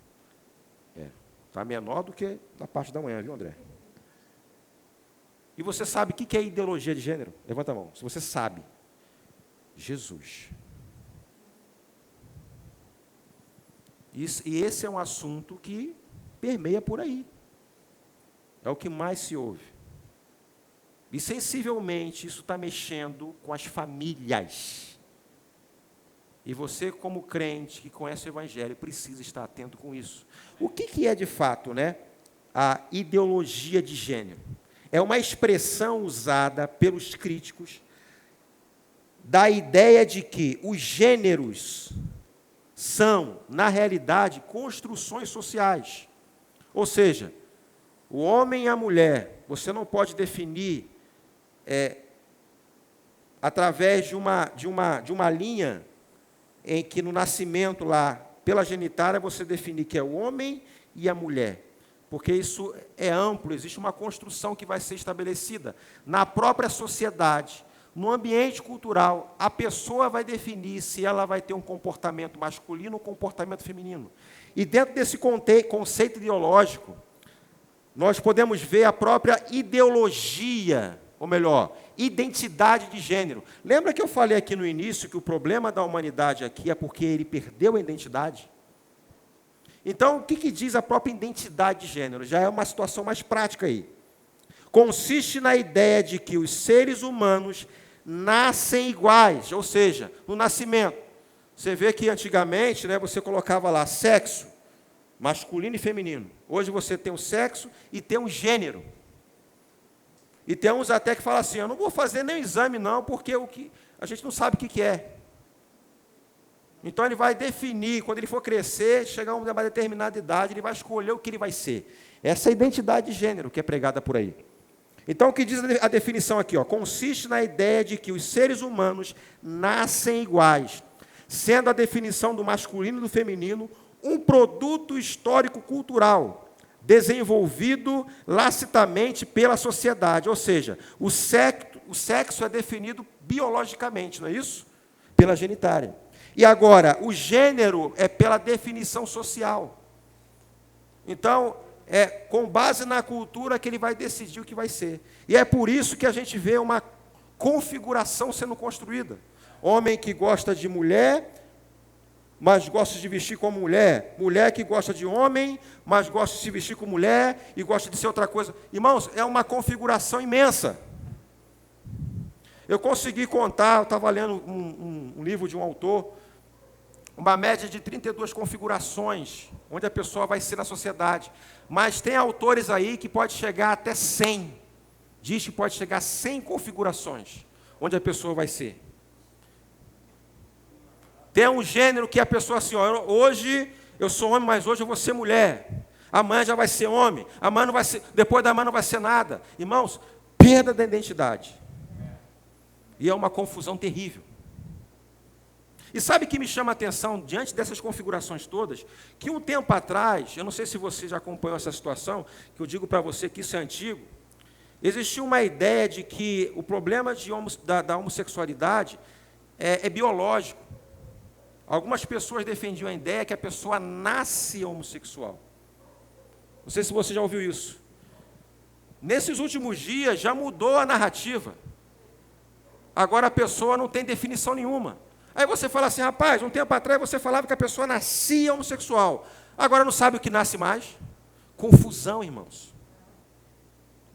Está menor do que na parte da manhã, viu, André? E você sabe o que é ideologia de gênero? Levanta a mão. Se você sabe. Jesus. E esse é um assunto que permeia por aí. É o que mais se ouve. E, sensivelmente, isso está mexendo com as famílias. E você, como crente que conhece o Evangelho, precisa estar atento com isso. O que é, de fato, né, a ideologia de gênero? É uma expressão usada pelos críticos da ideia de que os gêneros são, na realidade, construções sociais. Ou seja, o homem e a mulher, você não pode definir através de uma linha em que no nascimento lá, pela genitália, você definir que é o homem e a mulher. Porque isso é amplo, existe uma construção que vai ser estabelecida. Na própria sociedade, no ambiente cultural, a pessoa vai definir se ela vai ter um comportamento masculino ou um comportamento feminino. E dentro desse conceito ideológico, nós podemos ver a própria ideologia, ou melhor, identidade de gênero. Lembra que eu falei aqui no início que o problema da humanidade aqui é porque ele perdeu a identidade? Então, o que diz a própria identidade de gênero? Já é uma situação mais prática aí. Consiste na ideia de que os seres humanos nascem iguais, ou seja, no nascimento. Você vê que antigamente, né, você colocava lá sexo, masculino e feminino. Hoje você tem o sexo e tem o gênero. E tem uns até que falam assim, eu não vou fazer nem exame não, porque a gente não sabe o que é. Então ele vai definir, quando ele for crescer, chegar a uma determinada idade, ele vai escolher o que ele vai ser. Essa é a identidade de gênero que é pregada por aí. Então o que diz a definição aqui? Consiste na ideia de que os seres humanos nascem iguais, sendo a definição do masculino e do feminino um produto histórico-cultural, desenvolvido lascitamente pela sociedade. Ou seja, o sexo é definido biologicamente, não é isso? Pela genitália. E agora, o gênero é pela definição social. Então, é com base na cultura que ele vai decidir o que vai ser. E é por isso que a gente vê uma configuração sendo construída. Homem que gosta de mulher, mas gosta de vestir como mulher. Mulher que gosta de homem, mas gosta de se vestir como mulher e gosta de ser outra coisa. Irmãos, é uma configuração imensa. Eu consegui contar, eu estava lendo um livro de um autor, uma média de 32 configurações, onde a pessoa vai ser na sociedade. Mas tem autores aí que pode chegar até 100. Diz que pode chegar a 100 configurações, onde a pessoa vai ser. Tem um gênero que a pessoa assim, ó, hoje eu sou homem, mas hoje eu vou ser mulher. Amanhã já vai ser homem. Amanhã não vai ser, depois da manhã não vai ser nada. Irmãos, perda da identidade. E é uma confusão terrível. E sabe o que me chama a atenção, diante dessas configurações todas, que um tempo atrás, eu não sei se você já acompanhou essa situação, que eu digo para você que isso é antigo, existia uma ideia de que o problema da homossexualidade é biológico. Algumas pessoas defendiam a ideia que a pessoa nasce homossexual. Não sei se você já ouviu isso. Nesses últimos dias já mudou a narrativa. Agora a pessoa não tem definição nenhuma. Aí você fala assim, rapaz, um tempo atrás você falava que a pessoa nascia homossexual. Agora não sabe o que nasce mais? Confusão, irmãos.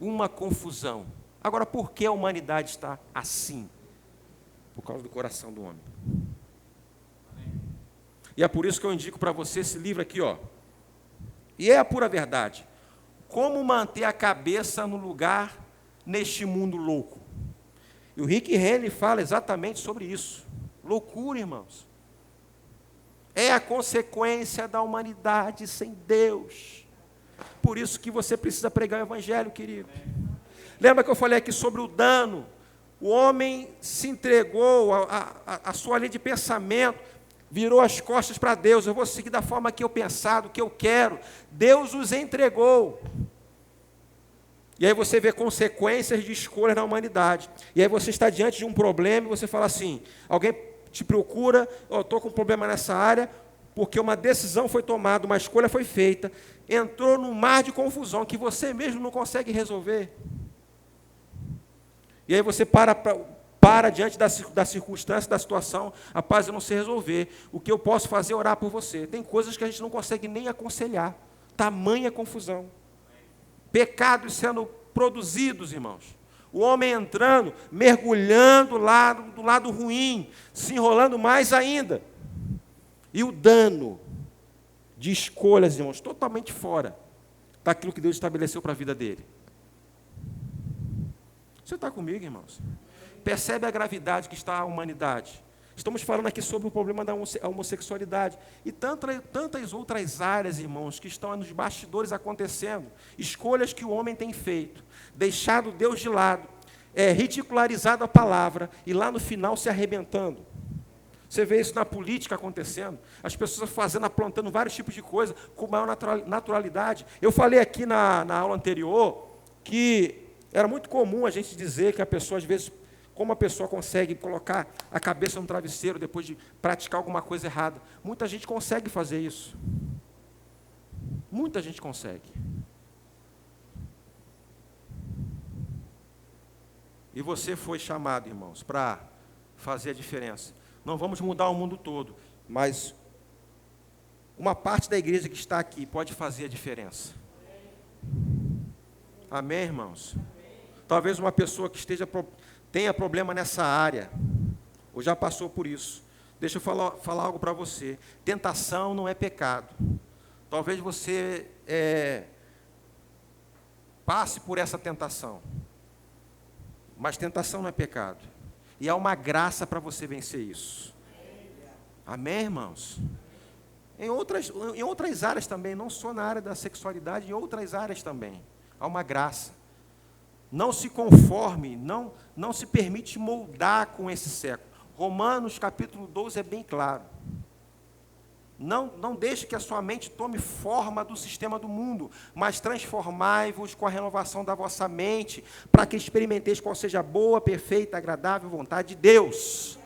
Uma confusão. Agora, por que a humanidade está assim? Por causa do coração do homem. E é por isso que eu indico para você esse livro aqui, ó. E é a pura verdade. Como manter a cabeça no lugar neste mundo louco. E o Rick Renner fala exatamente sobre isso. Loucura, irmãos. É a consequência da humanidade sem Deus. Por isso que você precisa pregar o evangelho, querido. Lembra que eu falei aqui sobre o dano? O homem se entregou, a sua linha de pensamento, virou as costas para Deus. Eu vou seguir da forma que eu pensar, do que eu quero. Deus os entregou. E aí você vê consequências de escolhas na humanidade. E aí você está diante de um problema e você fala assim, alguém te procura, eu estou com um problema nessa área, porque uma decisão foi tomada, uma escolha foi feita, entrou num mar de confusão que você mesmo não consegue resolver. E aí você para diante da circunstância, da situação, rapaz, eu não sei resolver, o que eu posso fazer é orar por você. Tem coisas que a gente não consegue nem aconselhar, tamanha confusão. Pecados sendo produzidos, irmãos. O homem entrando, mergulhando lá do lado ruim, se enrolando mais ainda. E o dano de escolhas, irmãos, totalmente fora daquilo que Deus estabeleceu para a vida dele. Você está comigo, irmãos? Percebe a gravidade que está a humanidade. Estamos falando aqui sobre o problema da homossexualidade. E tantas outras áreas, irmãos, que estão nos bastidores acontecendo. Escolhas que o homem tem feito. Deixado Deus de lado. Ridicularizado a palavra. E lá no final se arrebentando. Você vê isso na política acontecendo. As pessoas plantando vários tipos de coisa com maior naturalidade. Eu falei aqui na aula anterior que era muito comum a gente dizer que a pessoa, às vezes, como a pessoa consegue colocar a cabeça no travesseiro depois de praticar alguma coisa errada. Muita gente consegue fazer isso. Muita gente consegue. E você foi chamado, irmãos, para fazer a diferença. Não vamos mudar o mundo todo, mas uma parte da igreja que está aqui pode fazer a diferença. Amém, irmãos? Talvez uma pessoa que tenha problema nessa área, ou já passou por isso. Deixa eu falar algo para você. Tentação não é pecado. Talvez você passe por essa tentação. Mas tentação não é pecado. E há uma graça para você vencer isso. Amém, irmãos? Em outras áreas também, não só na área da sexualidade, em outras áreas também. Há uma graça. Não se conforme, não se permite moldar com esse século. Romanos capítulo 12 é bem claro. Não deixe que a sua mente tome forma do sistema do mundo, mas transformai-vos com a renovação da vossa mente, para que experimenteis qual seja a boa, perfeita, agradável vontade de Deus.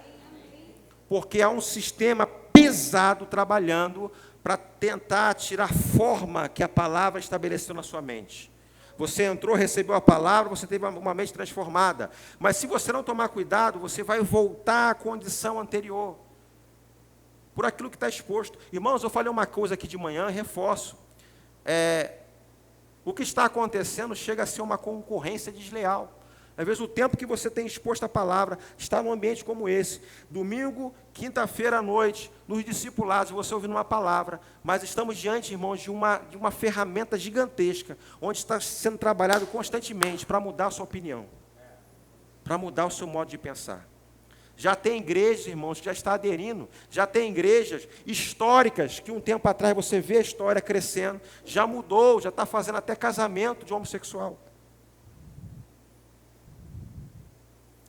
Porque há um sistema pesado trabalhando para tentar tirar forma que a palavra estabeleceu na sua mente. Você entrou, recebeu a palavra, você teve uma mente transformada. Mas se você não tomar cuidado, você vai voltar à condição anterior. Por aquilo que está exposto. Irmãos, eu falei uma coisa aqui de manhã, reforço. O que está acontecendo chega a ser uma concorrência desleal. Às vezes o tempo que você tem exposto à palavra está num ambiente como esse. Domingo, quinta-feira à noite, nos discipulados, você ouvindo uma palavra. Mas estamos diante, irmãos, de uma ferramenta gigantesca, onde está sendo trabalhado constantemente para mudar a sua opinião, para mudar o seu modo de pensar. Já tem igrejas, irmãos, que já está aderindo. Já tem igrejas históricas, que um tempo atrás você vê a história crescendo. Já mudou, já está fazendo até casamento de homossexual.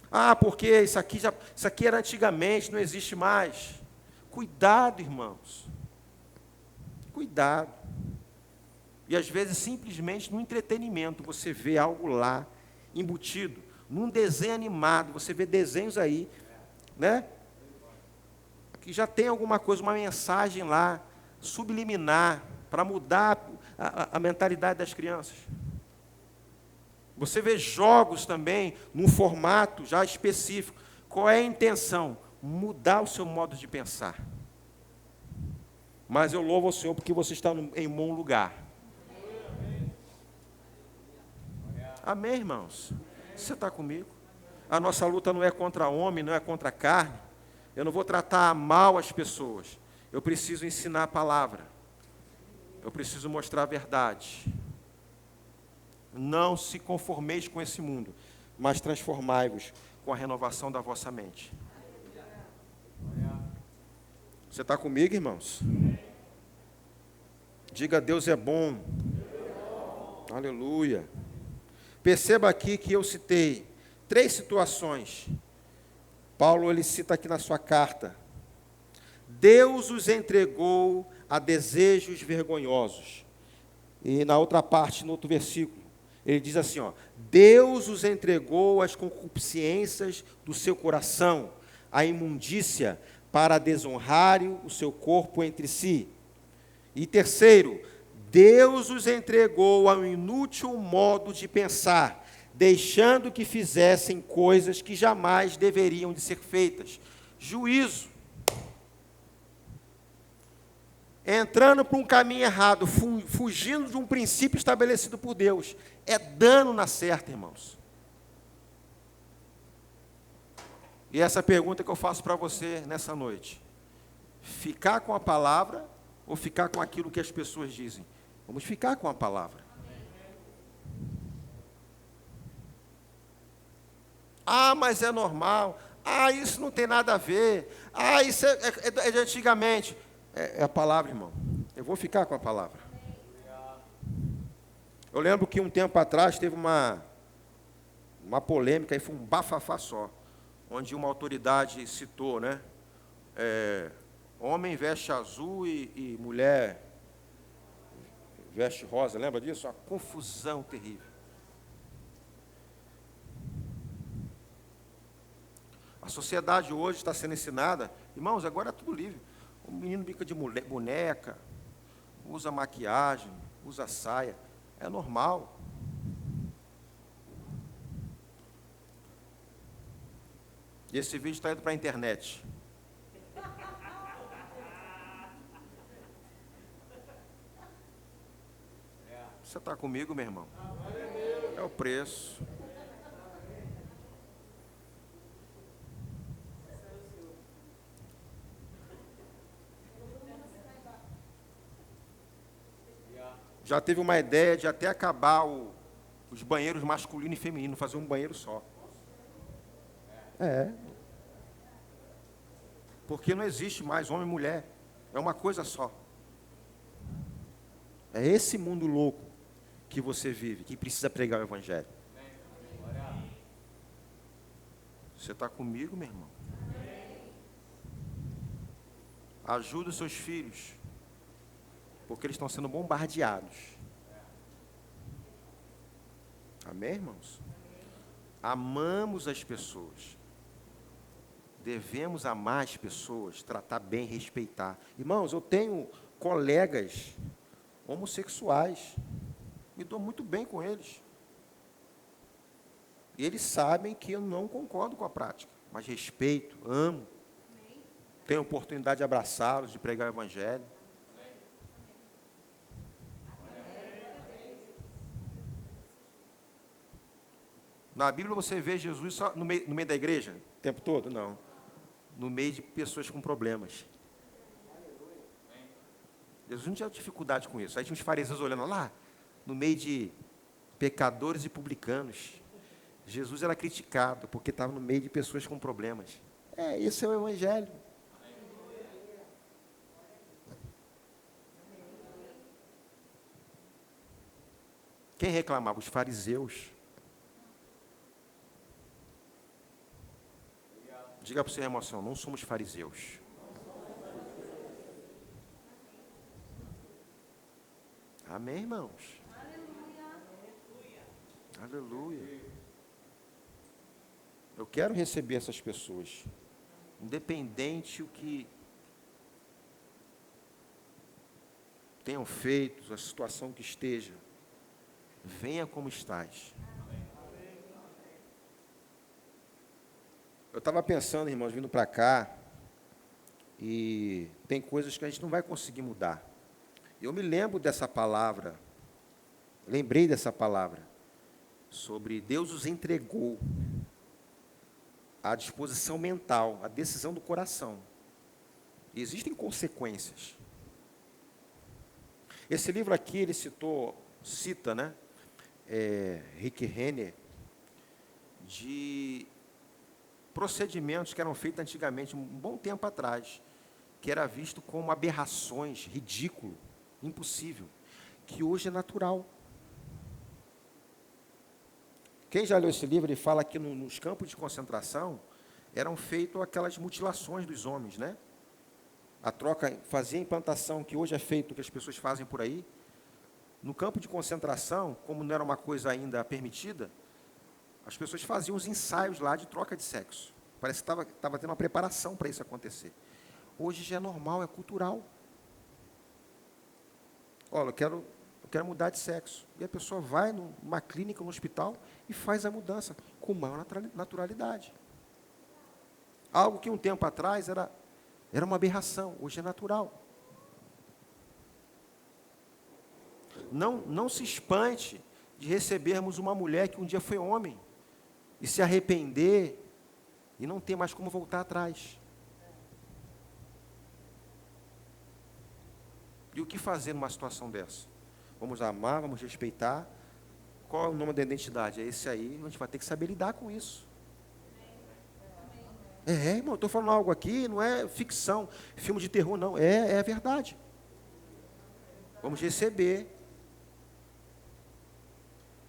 Ah, porque isso aqui era antigamente, não existe mais. Cuidado, irmãos. Cuidado. E às vezes, simplesmente, no entretenimento, você vê algo lá, embutido. Num desenho animado, você vê desenhos aí, né? Que já tem alguma coisa, uma mensagem lá, subliminar, para mudar a mentalidade das crianças. Você vê jogos também, num formato já específico. Qual é a intenção? Mudar o seu modo de pensar. Mas eu louvo ao Senhor porque você está em bom lugar. Amém, irmãos? Você está comigo? A nossa luta não é contra homem, não é contra carne. Eu não vou tratar mal as pessoas. Eu preciso ensinar a palavra. Eu preciso mostrar a verdade. Não se conformeis com esse mundo, mas transformai-vos com a renovação da vossa mente. Você está comigo, irmãos? Diga, Deus é bom. Aleluia. Perceba aqui que eu citei 3 situações. Paulo, ele cita aqui na sua carta. Deus os entregou a desejos vergonhosos. E na outra parte, no outro versículo, ele diz assim, ó, Deus os entregou às concupiscências do seu coração, à imundícia, para desonrarem o seu corpo entre si. E terceiro, Deus os entregou ao inútil modo de pensar, deixando que fizessem coisas que jamais deveriam de ser feitas. Juízo. Entrando por um caminho errado, fugindo de um princípio estabelecido por Deus. É dano na certa, irmãos. E essa pergunta que eu faço para você nessa noite. Ficar com a palavra ou ficar com aquilo que as pessoas dizem? Vamos ficar com a palavra. Ah, mas é normal. Ah, isso não tem nada a ver. Ah, isso é de antigamente. É a palavra, irmão. Eu vou ficar com a palavra. Eu lembro que um tempo atrás teve uma polêmica, e foi um bafafá só, onde uma autoridade citou, né? Homem veste azul e mulher veste rosa, lembra disso? Uma confusão terrível. A sociedade hoje está sendo ensinada, irmãos, agora é tudo livre. O menino brinca de boneca, usa maquiagem, usa saia, é normal. E esse vídeo está indo para a internet. Você está comigo, meu irmão? É o preço. Já teve uma ideia de até acabar os banheiros masculino e feminino, fazer um banheiro só. Porque não existe mais homem e mulher. É uma coisa só. É esse mundo louco que você vive, que precisa pregar o Evangelho. Você está comigo, meu irmão? Ajuda os seus filhos, porque eles estão sendo bombardeados. Amém, irmãos? Amamos as pessoas. Devemos amar as pessoas, tratar bem, respeitar. Irmãos, eu tenho colegas homossexuais. Me dou muito bem com eles. E eles sabem que eu não concordo com a prática, mas respeito, amo. Tenho a oportunidade de abraçá-los, de pregar o Evangelho. Na Bíblia você vê Jesus só no meio da igreja? O tempo todo? Não. No meio de pessoas com problemas. Jesus não tinha dificuldade com isso. Aí tinha os fariseus olhando lá, no meio de pecadores e publicanos. Jesus era criticado porque estava no meio de pessoas com problemas. Esse é o Evangelho. Quem reclamava? Os fariseus. Diga para o seu irmão, não somos fariseus. Amém, irmãos? Aleluia. Eu quero receber essas pessoas, independente o que tenham feito, a situação que esteja. Venha como estás. Eu estava pensando, irmãos, vindo para cá, e tem coisas que a gente não vai conseguir mudar. Eu me lembro dessa palavra, lembrei dessa palavra, sobre Deus os entregou à disposição mental, à decisão do coração. E existem consequências. Esse livro aqui, ele cita, né, Rick Renner, de procedimentos que eram feitos antigamente, um bom tempo atrás, que era visto como aberrações, ridículo, impossível, que hoje é natural. Quem já leu esse livro, ele fala que nos campos de concentração eram feitas aquelas mutilações dos homens, né? A troca, fazia a implantação que hoje é feito, que as pessoas fazem por aí. No campo de concentração, como não era uma coisa ainda permitida, as pessoas faziam os ensaios lá de troca de sexo. Parece que estava tendo uma preparação para isso acontecer. Hoje já é normal, é cultural. Olha, eu quero mudar de sexo. E a pessoa vai numa clínica, no hospital, e faz a mudança com maior naturalidade. Algo que um tempo atrás era uma aberração, hoje é natural. Não se espante de recebermos uma mulher que um dia foi homem, e se arrepender, e não ter mais como voltar atrás. E o que fazer numa situação dessa? Vamos amar, vamos respeitar. Qual é o nome da identidade? É esse aí, a gente vai ter que saber lidar com isso. Irmão, eu estou falando algo aqui, não é ficção, filme de terror, não, é verdade. Vamos receber.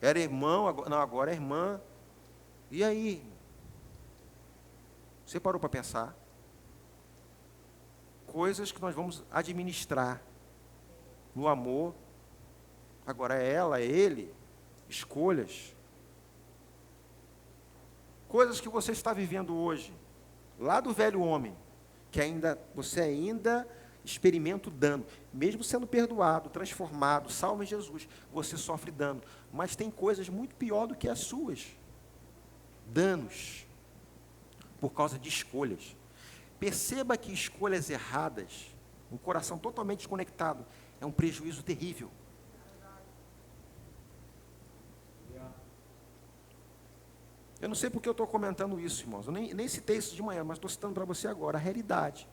Era irmão, agora é irmã. E aí? Você parou para pensar? Coisas que nós vamos administrar no amor. Agora é ela, é ele, escolhas. Coisas que você está vivendo hoje, lá do velho homem, que você ainda experimenta o dano, mesmo sendo perdoado, transformado, salvo em Jesus, você sofre dano, mas tem coisas muito pior do que as suas, danos, por causa de escolhas. Perceba que escolhas erradas, um coração totalmente desconectado, é um prejuízo terrível. Eu não sei porque eu estou comentando isso, irmãos. Eu nem citei isso de manhã, mas estou citando para você agora a realidade.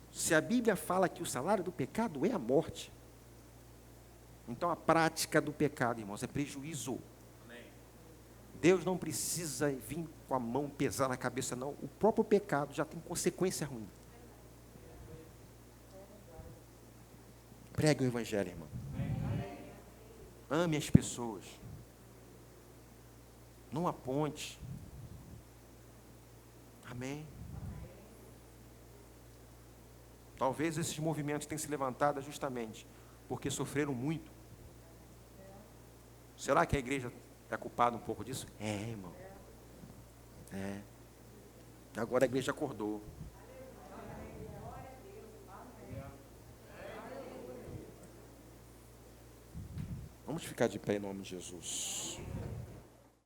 Se a Bíblia fala que o salário do pecado é a morte, então a prática do pecado, irmãos, é prejuízo. Amém. Deus não precisa vir com a mão pesar na cabeça, não. O próprio pecado já tem consequência ruim. Pregue o Evangelho, irmão. Ame as pessoas. Não aponte. Amém. Talvez esses movimentos tenham se levantado justamente porque sofreram muito. Será que a igreja é culpada um pouco disso? Irmão. Agora a igreja acordou. Vamos ficar de pé em nome de Jesus.